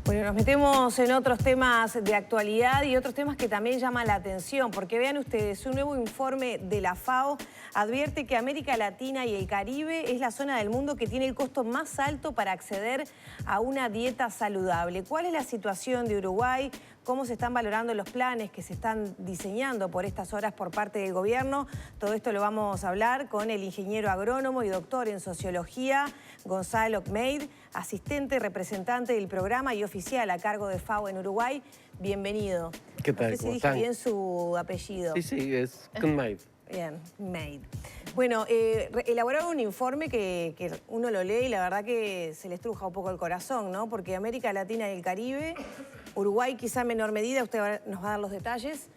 Bueno, nos metemos en otros temas de actualidad y otros temas que también llaman la atención, porque vean ustedes, un nuevo informe de la FAO advierte que América Latina y el Caribe es la zona del mundo que tiene el costo más alto para acceder a una dieta saludable. ¿Cuál es la situación de Uruguay? ¿Cómo se están valorando los planes que se están diseñando por estas horas por parte del gobierno? Todo esto lo vamos a hablar con el ingeniero agrónomo y doctor en sociología, Gonzalo Meid, asistente representante del programa y oficial a cargo de FAO en Uruguay. Bienvenido. ¿Qué tal? No sé si dije bien su apellido. Sí, es con Meid. Bien, Meid. Bueno, elaboraron un informe que uno lo lee y la verdad que se le estruja un poco el corazón, ¿no? Porque América Latina y el Caribe, Uruguay quizá en menor medida, usted nos va a dar los detalles,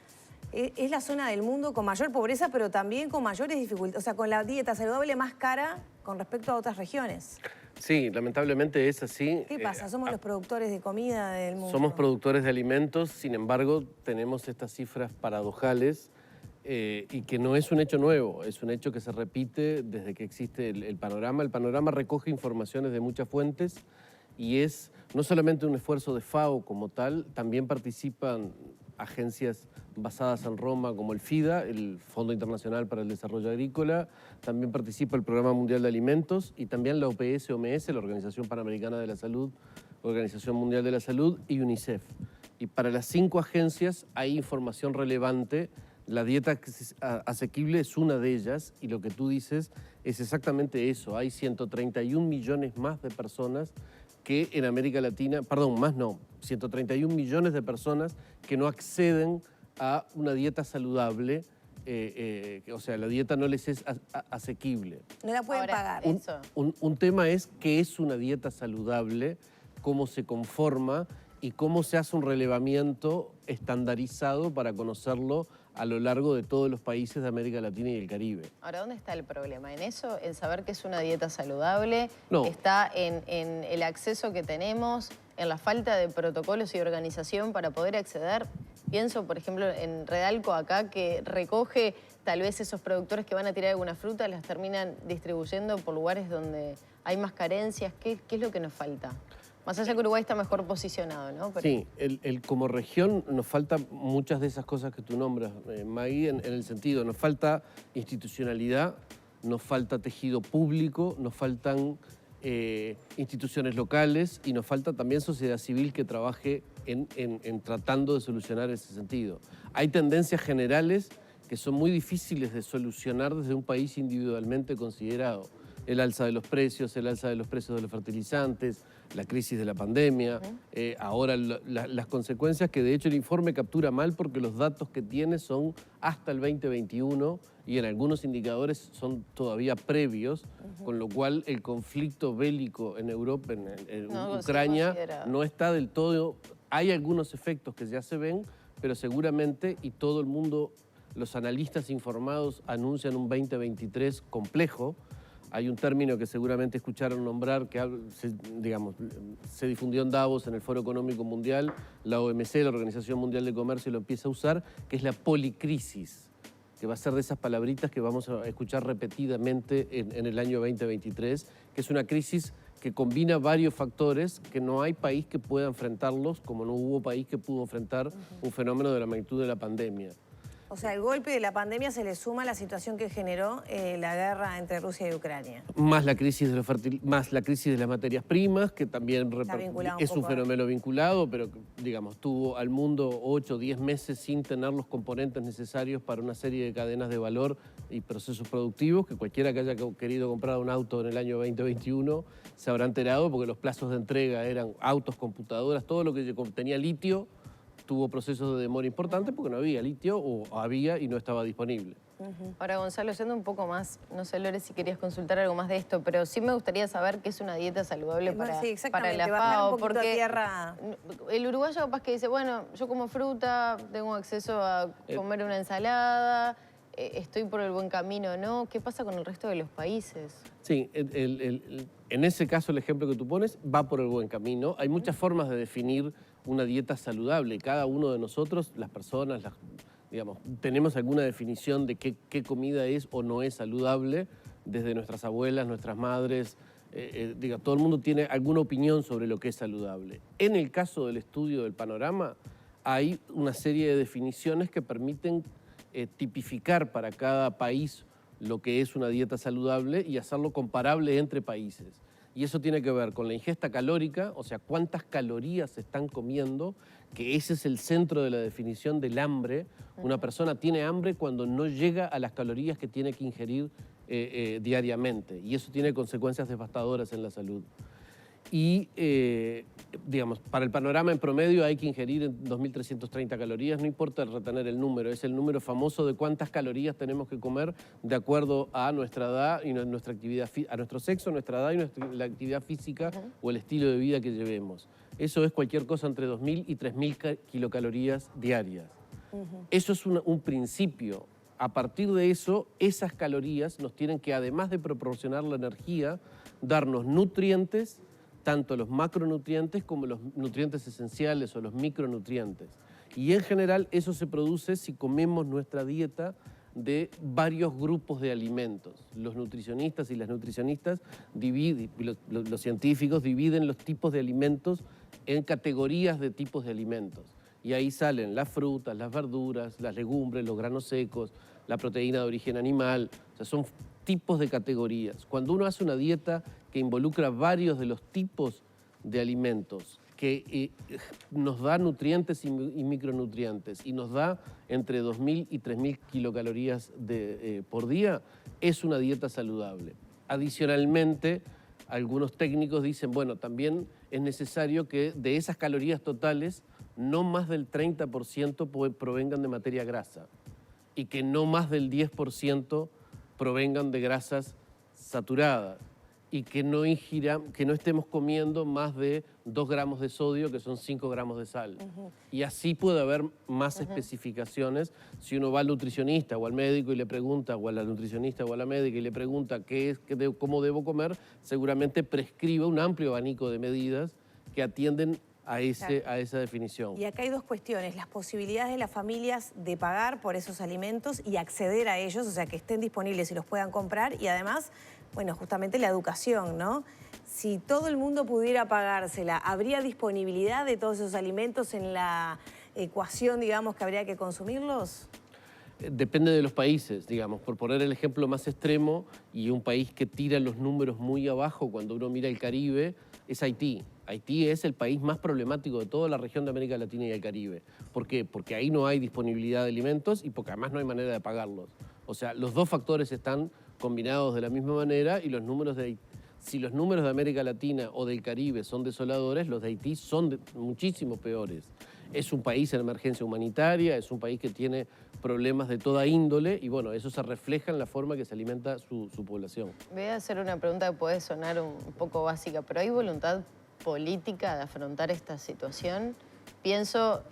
es la zona del mundo con mayor pobreza, pero también con mayores dificultades, o sea, con la dieta saludable más cara con respecto a otras regiones. Sí, lamentablemente es así. ¿Qué pasa? ¿Somos los productores de comida del mundo? Somos productores de alimentos, sin embargo, tenemos estas cifras paradojales y que no es un hecho nuevo, es un hecho que se repite desde que existe el panorama. El panorama recoge informaciones de muchas fuentes y es no solamente un esfuerzo de FAO como tal, también participan agencias basadas en Roma como el FIDA, el Fondo Internacional para el Desarrollo Agrícola, también participa el Programa Mundial de Alimentos y también la OPS-OMS, la Organización Panamericana de la Salud, Organización Mundial de la Salud y UNICEF. Y para las 5 agencias hay información relevante. La dieta asequible es una de ellas y lo que tú dices es exactamente eso. Hay 131 millones más de personas que en América Latina, perdón, más no, 131 millones de personas que no acceden a una dieta saludable, o sea, la dieta no les es asequible. No la pueden pagar. Un tema es qué es una dieta saludable, cómo se conforma y cómo se hace un relevamiento estandarizado para conocerlo a lo largo de todos los países de América Latina y el Caribe. Ahora, ¿dónde está el problema? ¿En eso? ¿En saber qué es una dieta saludable? No. ¿Está en el acceso que tenemos? ¿En la falta de protocolos y organización para poder acceder? Pienso, por ejemplo, en Redalco acá, que recoge tal vez esos productores que van a tirar alguna fruta, las terminan distribuyendo por lugares donde hay más carencias. ¿Qué es lo que nos falta? Más allá que Uruguay está mejor posicionado, ¿no? Pero... Sí, como región nos faltan muchas de esas cosas que tú nombras, Maggie, en el sentido, nos falta institucionalidad, nos falta tejido público, nos faltan instituciones locales y nos falta también sociedad civil que trabaje en tratando de solucionar ese sentido. Hay tendencias generales que son muy difíciles de solucionar desde un país individualmente considerado. El alza de los precios de los fertilizantes, la crisis de la pandemia, ahora las consecuencias que de hecho el informe captura mal porque los datos que tiene son hasta el 2021 y en algunos indicadores son todavía previos, con lo cual el conflicto bélico en Europa, en Ucrania, no está del todo... Hay algunos efectos que ya se ven, pero seguramente, y todo el mundo, los analistas informados anuncian un 2023 complejo. Hay un término que seguramente escucharon nombrar, que se difundió en Davos, en el Foro Económico Mundial, la OMC, la Organización Mundial de Comercio, lo empieza a usar, que es la policrisis, que va a ser de esas palabritas que vamos a escuchar repetidamente en el año 2023, que es una crisis que combina varios factores, que no hay país que pueda enfrentarlos, como no hubo país que pudo enfrentar un fenómeno de la magnitud de la pandemia. O sea, el golpe de la pandemia se le suma a la situación que generó la guerra entre Rusia y Ucrania. Más la crisis de las materias primas, que también es un fenómeno vinculado, pero digamos, tuvo al mundo 8 o 10 meses sin tener los componentes necesarios para una serie de cadenas de valor y procesos productivos, que cualquiera que haya querido comprar un auto en el año 2021 se habrá enterado, porque los plazos de entrega eran autos, computadoras, todo lo que tenía litio, tuvo procesos de demora importantes porque no había litio o había y no estaba disponible. Ahora, Gonzalo, yendo un poco más, no sé, Lore, si querías consultar algo más de esto, pero sí me gustaría saber qué es una dieta saludable para la FAO, porque el uruguayo capaz que dice, bueno, yo como fruta, tengo acceso a comer una ensalada, estoy por el buen camino, ¿no? ¿Qué pasa con el resto de los países? Sí, en ese caso el ejemplo que tú pones va por el buen camino. Hay muchas formas de definir una dieta saludable. Cada uno de nosotros, las personas, tenemos alguna definición de qué comida es o no es saludable, desde nuestras abuelas, nuestras madres, todo el mundo tiene alguna opinión sobre lo que es saludable. En el caso del estudio del panorama, hay una serie de definiciones que permiten tipificar para cada país lo que es una dieta saludable y hacerlo comparable entre países. Y eso tiene que ver con la ingesta calórica, o sea, cuántas calorías se están comiendo, que ese es el centro de la definición del hambre. Una persona tiene hambre cuando no llega a las calorías que tiene que ingerir diariamente, y eso tiene consecuencias devastadoras en la salud. Y, digamos, para el panorama en promedio hay que ingerir 2.330 calorías, no importa retener el número, es el número famoso de cuántas calorías tenemos que comer de acuerdo a nuestra edad y nuestra actividad, a nuestro sexo, nuestra edad y la actividad física o el estilo de vida que llevemos. Eso es cualquier cosa entre 2.000 y 3.000 kilocalorías diarias. Eso es un principio. A partir de eso, esas calorías nos tienen que, además de proporcionar la energía, darnos nutrientes, tanto los macronutrientes como los nutrientes esenciales o los micronutrientes. Y en general eso se produce si comemos nuestra dieta de varios grupos de alimentos. Los nutricionistas y las nutricionistas dividen, los científicos dividen los tipos de alimentos en categorías de tipos de alimentos. Y ahí salen las frutas, las verduras, las legumbres, los granos secos, la proteína de origen animal. O sea, son tipos de categorías. Cuando uno hace una dieta que involucra varios de los tipos de alimentos, que nos da nutrientes y micronutrientes y nos da entre 2.000 y 3.000 kilocalorías por día, es una dieta saludable. Adicionalmente, algunos técnicos dicen, bueno, también es necesario que de esas calorías totales, no más del 30% provengan de materia grasa y que no más del 10% provengan de grasas saturadas y que no estemos comiendo más de 2 gramos de sodio, que son 5 gramos de sal. Y así puede haber más especificaciones. Si uno va al nutricionista o al médico y le pregunta, o a la nutricionista o a la médica y le pregunta cómo debo comer, seguramente prescribe un amplio abanico de medidas que atienden a esa definición. Y acá hay dos cuestiones, las posibilidades de las familias de pagar por esos alimentos y acceder a ellos, o sea, que estén disponibles y los puedan comprar, y además, bueno, justamente la educación, ¿no? Si todo el mundo pudiera pagársela, ¿habría disponibilidad de todos esos alimentos en la ecuación, digamos, que habría que consumirlos? Depende de los países, digamos. Por poner el ejemplo más extremo, y un país que tira los números muy abajo cuando uno mira el Caribe, es Haití. Haití es el país más problemático de toda la región de América Latina y el Caribe. ¿Por qué? Porque ahí no hay disponibilidad de alimentos y porque además no hay manera de pagarlos. O sea, los dos factores están combinados de la misma manera, y si los números de América Latina o del Caribe son desoladores, los de Haití son muchísimo peores. Es un país en emergencia humanitaria, es un país que tiene problemas de toda índole y bueno, eso se refleja en la forma que se alimenta su población. Voy a hacer una pregunta que puede sonar un poco básica, pero ¿hay voluntad política de afrontar esta situación? Pienso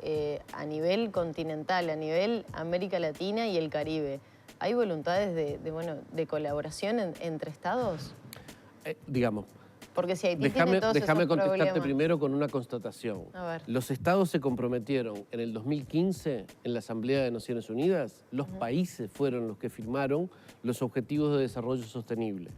a nivel continental, a nivel América Latina y el Caribe. ¿Hay voluntades de colaboración entre estados? Digamos. Porque si Haití tiene todos déjame esos contestarte problemas. primero con una constatación. A ver. Los estados se comprometieron en el 2015 en la Asamblea de Naciones Unidas. Los países fueron los que firmaron los Objetivos de Desarrollo Sostenible.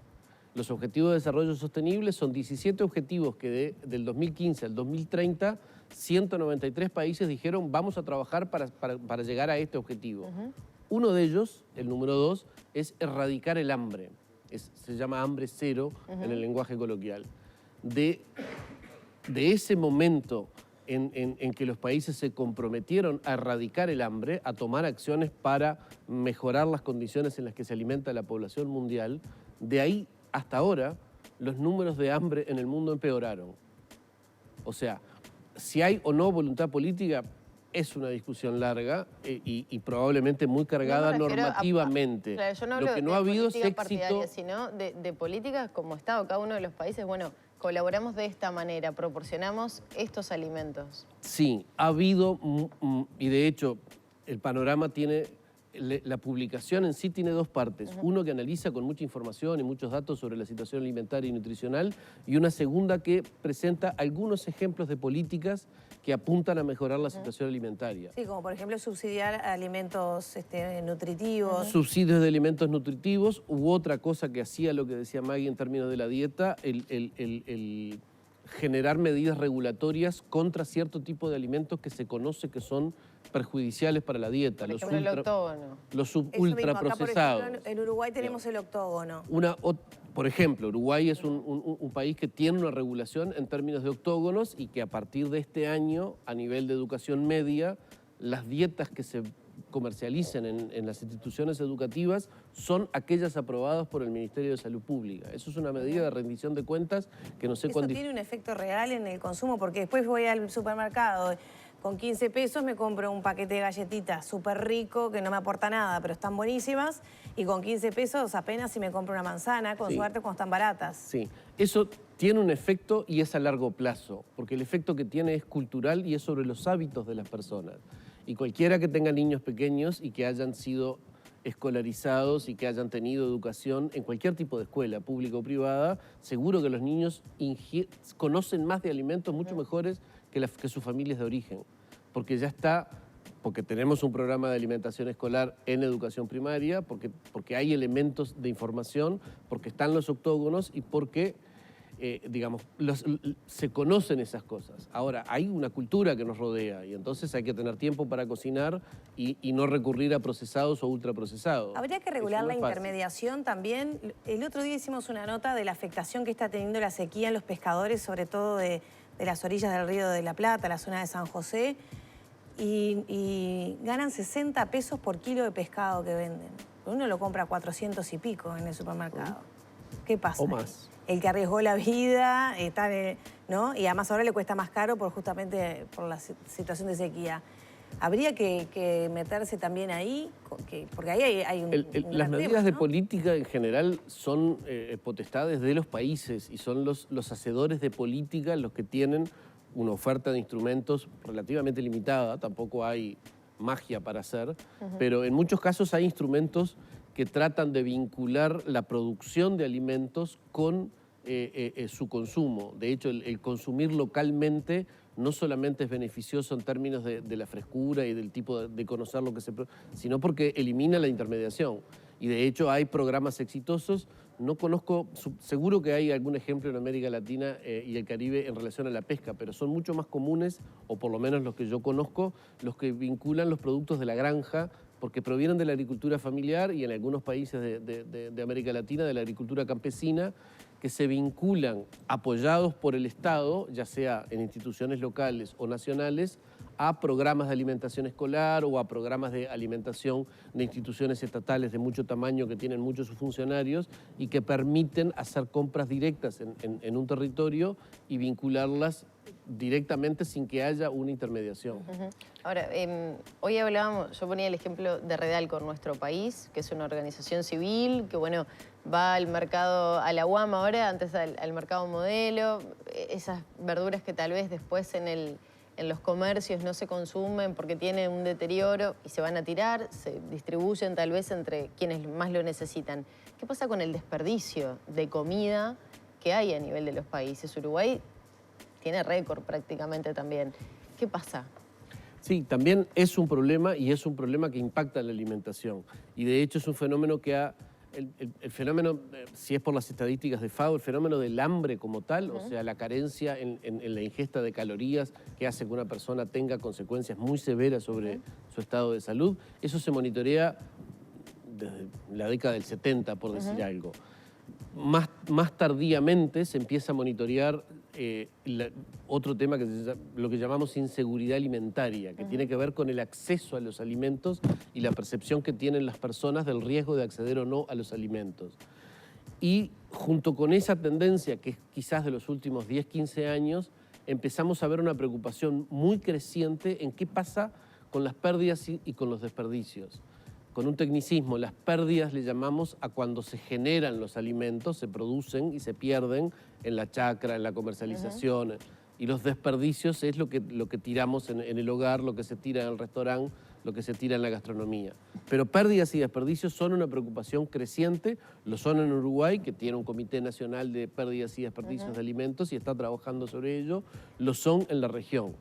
Los Objetivos de Desarrollo Sostenible son 17 objetivos que del 2015 al 2030, 193 países dijeron vamos a trabajar para llegar a este objetivo. Uno de ellos, el número 2, es erradicar el hambre. Se llama hambre cero en el lenguaje coloquial. De ese momento en que los países se comprometieron a erradicar el hambre, a tomar acciones para mejorar las condiciones en las que se alimenta la población mundial, de ahí hasta ahora los números de hambre en el mundo empeoraron. O sea, si hay o no voluntad política, es una discusión larga y probablemente muy cargada normativamente. Claro, yo no hablo Lo que no ha habido es éxito, partidaria, sino de políticas como Estado, cada uno de los países. Bueno, colaboramos de esta manera, proporcionamos estos alimentos. Sí, ha habido, y de hecho el panorama tiene la publicación en sí tiene dos partes. Uno que analiza con mucha información y muchos datos sobre la situación alimentaria y nutricional, y una segunda que presenta algunos ejemplos de políticas que apuntan a mejorar la situación alimentaria. Sí, como por ejemplo subsidiar alimentos nutritivos. Subsidios de alimentos nutritivos, u otra cosa que hacía lo que decía Maggie en términos de la dieta, el generar medidas regulatorias contra cierto tipo de alimentos que se conoce que son perjudiciales para la dieta. Por ejemplo, el octógono. Los Eso mismo, ultraprocesados. acá, por ejemplo, en Uruguay tenemos el octógono. Por ejemplo, Uruguay es un país que tiene una regulación en términos de octógonos y que a partir de este año, a nivel de educación media, las dietas que se comercialicen en las instituciones educativas son aquellas aprobadas por el Ministerio de Salud Pública. Eso es una medida de rendición de cuentas que no sé ¿Eso cuándo... tiene un efecto real en el consumo? Porque después voy al supermercado, con 15 pesos me compro un paquete de galletitas súper rico, que no me aporta nada, pero están buenísimas, y con 15 pesos apenas si me compro una manzana, con suerte cuando están baratas. Sí, eso tiene un efecto y es a largo plazo, porque el efecto que tiene es cultural y es sobre los hábitos de las personas. Y cualquiera que tenga niños pequeños y que hayan sido escolarizados y que hayan tenido educación en cualquier tipo de escuela, pública o privada, seguro que los niños conocen más de alimentos mucho mejores que sus familias de origen. Porque ya está, porque tenemos un programa de alimentación escolar en educación primaria, porque hay elementos de información, porque están los octógonos y porque... digamos, se conocen esas cosas. Ahora, hay una cultura que nos rodea y entonces hay que tener tiempo para cocinar y no recurrir a procesados o ultraprocesados. ¿Habría que regular la intermediación también? El otro día hicimos una nota de la afectación que está teniendo la sequía en los pescadores, sobre todo de las orillas del Río de la Plata, la zona de San José, y ganan 60 pesos por kilo de pescado que venden. Uno lo compra a 400 y pico en el supermercado. ¿Qué pasa? O más. El que arriesgó la vida, ¿no? Y además ahora le cuesta más caro justamente por la situación de sequía. ¿Habría que meterse también ahí? Porque ahí hay un las gran medidas tema, de ¿no? política en general son potestades de los países y son los hacedores de política los que tienen una oferta de instrumentos relativamente limitada, tampoco hay magia para hacer, pero en muchos casos hay instrumentos que tratan de vincular la producción de alimentos con su consumo. De hecho, el consumir localmente no solamente es beneficioso en términos de la frescura y del tipo de conocer lo que se produce, sino porque elimina la intermediación. Y de hecho hay programas exitosos. No conozco, seguro que hay algún ejemplo en América Latina y el Caribe en relación a la pesca, pero son mucho más comunes, o por lo menos los que yo conozco, los que vinculan los productos de la granja, porque provienen de la agricultura familiar y en algunos países de América Latina de la agricultura campesina, que se vinculan, apoyados por el Estado, ya sea en instituciones locales o nacionales, a programas de alimentación escolar o a programas de alimentación de instituciones estatales de mucho tamaño que tienen muchos funcionarios y que permiten hacer compras directas en un territorio y vincularlas directamente sin que haya una intermediación. Ahora, hoy hablábamos, yo ponía el ejemplo de Redalco en nuestro país, que es una organización civil, que bueno, va al mercado, a la UAM ahora, antes al mercado modelo, esas verduras que tal vez después en los comercios no se consumen porque tienen un deterioro y se van a tirar, se distribuyen tal vez entre quienes más lo necesitan. ¿Qué pasa con el desperdicio de comida que hay a nivel de los países? Uruguay tiene récord prácticamente también. ¿Qué pasa? Sí, también es un problema y es un problema que impacta la alimentación. Y de hecho es un fenómeno que ha... El fenómeno, si es por las estadísticas de FAO, el fenómeno del hambre como tal, o sea, la carencia en la ingesta de calorías que hace que una persona tenga consecuencias muy severas sobre su estado de salud, eso se monitorea desde la década del 70, por decir algo. Más tardíamente se empieza a monitorear otro tema que es lo que llamamos inseguridad alimentaria, que tiene que ver con el acceso a los alimentos y la percepción que tienen las personas del riesgo de acceder o no a los alimentos. Y junto con esa tendencia, que es quizás de los últimos 10, 15 años, empezamos a ver una preocupación muy creciente en qué pasa con las pérdidas y con los desperdicios. Con un tecnicismo, las pérdidas le llamamos a cuando se generan los alimentos, se producen y se pierden en la chacra, en la comercialización. Y los desperdicios es lo que tiramos en el hogar, lo que se tira en el restaurante, lo que se tira en la gastronomía. Pero pérdidas y desperdicios son una preocupación creciente, lo son en Uruguay, que tiene un Comité Nacional de Pérdidas y Desperdicios de Alimentos y está trabajando sobre ello, lo son en la región.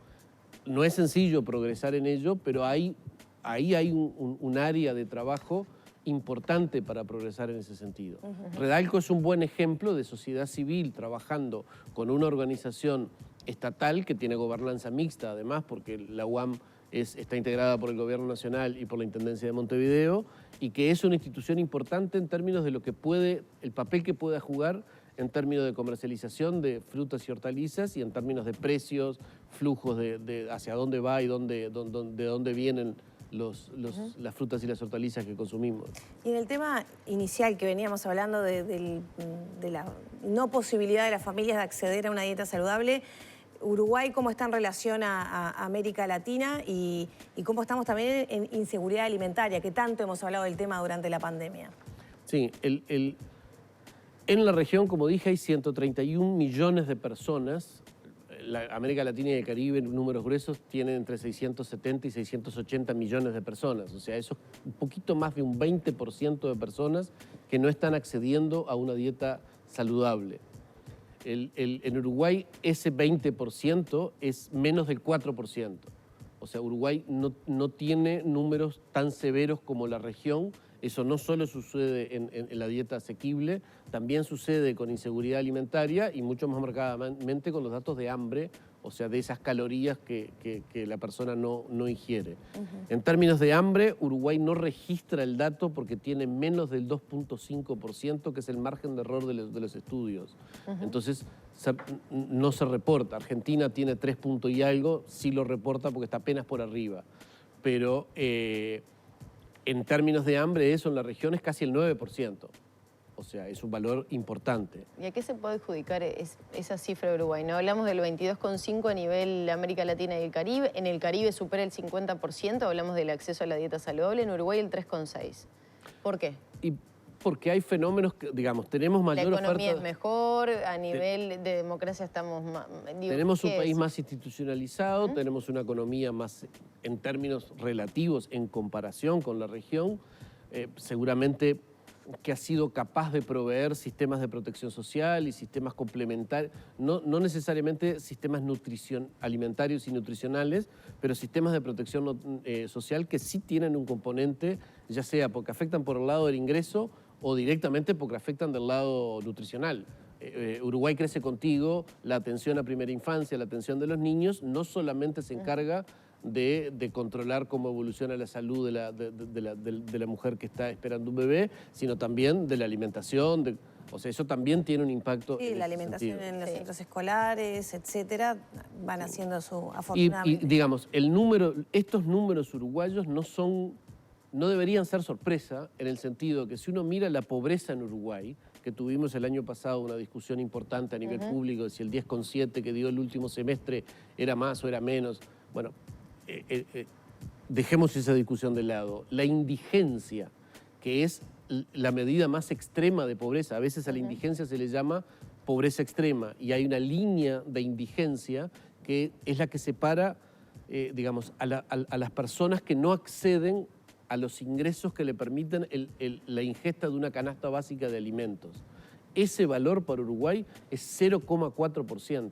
No es sencillo progresar en ello, pero ahí hay un área de trabajo importante para progresar en ese sentido. Redalco es un buen ejemplo de sociedad civil trabajando con una organización estatal que tiene gobernanza mixta, además, porque la UAM está integrada por el Gobierno Nacional y por la Intendencia de Montevideo, y que es una institución importante en términos de lo que el papel que pueda jugar en términos de comercialización de frutas y hortalizas y en términos de precios, flujos de hacia dónde va y de dónde vienen las frutas y las hortalizas que consumimos. Y en el tema inicial que veníamos hablando de la no posibilidad de las familias de acceder a una dieta saludable, Uruguay, ¿cómo está en relación a América Latina y cómo estamos también en inseguridad alimentaria, que tanto hemos hablado del tema durante la pandemia? Sí, en la región, como dije, hay 131 millones de personas. América Latina y el Caribe, en números gruesos, tienen entre 670 y 680 millones de personas. O sea, eso es un poquito más de un 20% de personas que no están accediendo a una dieta saludable. En Uruguay ese 20% es menos del 4%. O sea, Uruguay no tiene números tan severos como la región. Eso no solo sucede en la dieta asequible, también sucede con inseguridad alimentaria y mucho más marcadamente con los datos de hambre, o sea, de esas calorías que la persona no ingiere. En términos de hambre, Uruguay no registra el dato porque tiene menos del 2.5%, que es el margen de error de los estudios. Entonces, no se reporta. Argentina tiene 3 puntos y algo, sí lo reporta porque está apenas por arriba. Pero en términos de hambre, eso en la región es casi el 9%. O sea, es un valor importante. ¿Y a qué se puede adjudicar esa cifra de Uruguay? ¿No? Hablamos del 22,5% a nivel América Latina y el Caribe. En el Caribe supera el 50%. Hablamos del acceso a la dieta saludable. En Uruguay el 3,6%. ¿Por qué? Y porque hay fenómenos que, digamos, tenemos mayor oferta. La economía es mejor, a nivel de democracia estamos más... Tenemos un país más institucionalizado, tenemos una economía más, en términos relativos, en comparación con la región, seguramente que ha sido capaz de proveer sistemas de protección social y sistemas complementarios, no necesariamente sistemas alimentarios y nutricionales, pero sistemas de protección social que sí tienen un componente, ya sea porque afectan por el lado del ingreso o directamente porque afectan del lado nutricional. Uruguay Crece Contigo, la atención a primera infancia, la atención de los niños, no solamente se encarga de controlar cómo evoluciona la salud de la mujer que está esperando un bebé, sino también de la alimentación, o sea, eso también tiene un impacto. Sí, la alimentación en los centros escolares, etcétera, van haciendo su afortunadamente. Y digamos, estos números uruguayos no deberían ser sorpresa, en el sentido que si uno mira la pobreza en Uruguay, que tuvimos el año pasado una discusión importante a nivel público de si el 10,7 que dio el último semestre era más o era menos. Bueno, dejemos esa discusión de lado. La indigencia, que es la medida más extrema de pobreza, a veces a la indigencia se le llama pobreza extrema, y hay una línea de indigencia que es la que separa, digamos, a las personas que no acceden a los ingresos que le permiten la ingesta de una canasta básica de alimentos. Ese valor para Uruguay es 0,4%,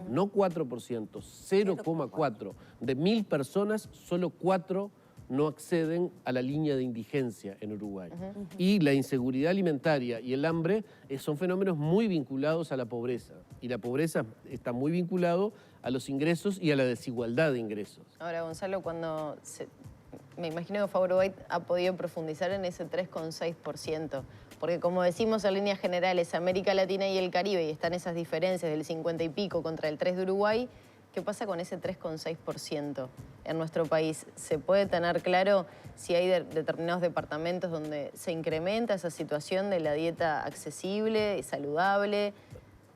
no 4%, 0,4%. De 1.000 personas, solo 4 no acceden a la línea de indigencia en Uruguay. Y la inseguridad alimentaria y el hambre son fenómenos muy vinculados a la pobreza. Y la pobreza está muy vinculado a los ingresos y a la desigualdad de ingresos. Ahora, Gonzalo, me imagino que Uruguay ha podido profundizar en ese 3,6%, porque como decimos en líneas generales, América Latina y el Caribe, y están esas diferencias del 50 y pico contra el 3 de Uruguay, ¿qué pasa con ese 3,6% en nuestro país? ¿Se puede tener claro si hay determinados departamentos donde se incrementa esa situación de la dieta accesible y saludable?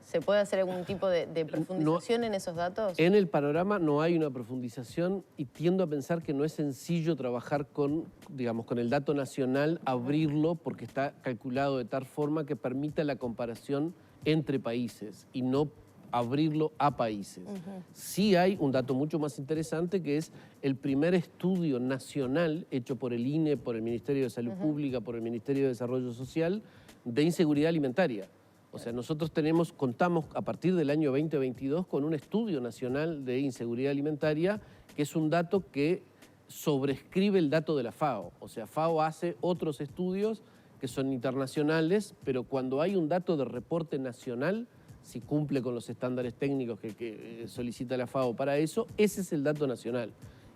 ¿Se puede hacer algún tipo de profundización en esos datos? En el panorama no hay una profundización y tiendo a pensar que no es sencillo trabajar con el dato nacional, abrirlo porque está calculado de tal forma que permita la comparación entre países y no abrirlo a países. Sí hay un dato mucho más interesante, que es el primer estudio nacional hecho por el INE, por el Ministerio de Salud Pública, por el Ministerio de Desarrollo Social, de inseguridad alimentaria. O sea, nosotros contamos a partir del año 2022 con un estudio nacional de inseguridad alimentaria, que es un dato que sobrescribe el dato de la FAO. O sea, FAO hace otros estudios que son internacionales, pero cuando hay un dato de reporte nacional, si cumple con los estándares técnicos que solicita la FAO para eso, ese es el dato nacional.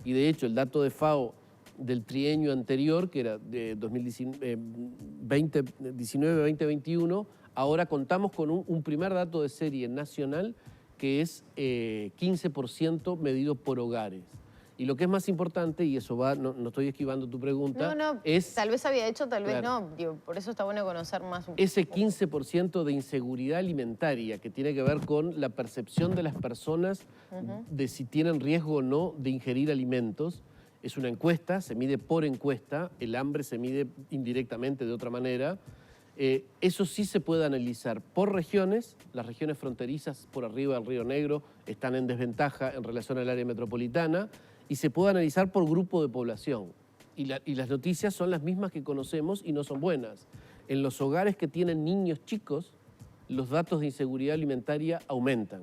Y de hecho, el dato de FAO del trienio anterior, que era de 2019-2021, ahora contamos con un primer dato de serie nacional que es 15% medido por hogares. Y lo que es más importante, y eso va, no estoy esquivando tu pregunta, es... Tal vez había hecho, tal vez no. Digo, por eso está bueno conocer más. Ese 15% de inseguridad alimentaria que tiene que ver con la percepción de las personas de si tienen riesgo o no de ingerir alimentos. Es una encuesta, se mide por encuesta, el hambre se mide indirectamente de otra manera. Eso sí se puede analizar por regiones. Las regiones fronterizas por arriba del Río Negro están en desventaja en relación al área metropolitana, y se puede analizar por grupo de población. Y las noticias son las mismas que conocemos y no son buenas. En los hogares que tienen niños chicos, los datos de inseguridad alimentaria aumentan.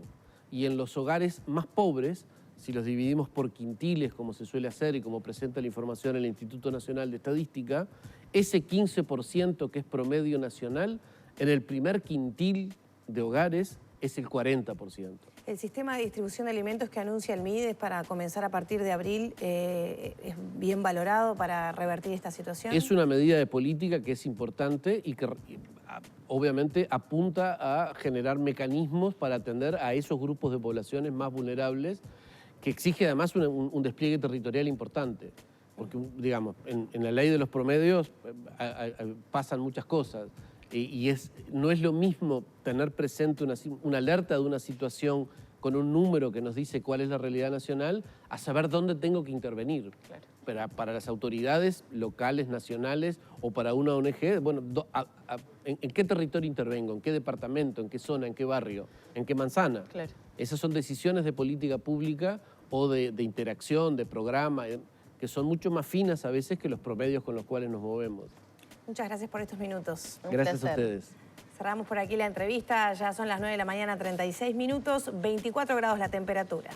Y en los hogares más pobres, si los dividimos por quintiles, como se suele hacer y como presenta la información el Instituto Nacional de Estadística, ese 15% que es promedio nacional, en el primer quintil de hogares es el 40%. El sistema de distribución de alimentos que anuncia el MIDES para comenzar a partir de abril es bien valorado para revertir esta situación. Es una medida de política que es importante y que obviamente apunta a generar mecanismos para atender a esos grupos de poblaciones más vulnerables, que exige además un despliegue territorial importante. Porque, digamos, en la ley de los promedios pasan muchas cosas. Y no es lo mismo tener presente una alerta de una situación con un número que nos dice cuál es la realidad nacional, a saber dónde tengo que intervenir. Claro. Para las autoridades locales, nacionales o para una ONG, bueno, ¿en qué territorio intervengo? ¿En qué departamento? ¿En qué zona? ¿En qué barrio? ¿En qué manzana? Claro. Esas son decisiones de política pública o de interacción, de programa, que son mucho más finas a veces que los promedios con los cuales nos movemos. Muchas gracias por estos minutos. Gracias a ustedes. Cerramos por aquí la entrevista, ya son las 9 de la mañana, 36 minutos, 24 grados la temperatura.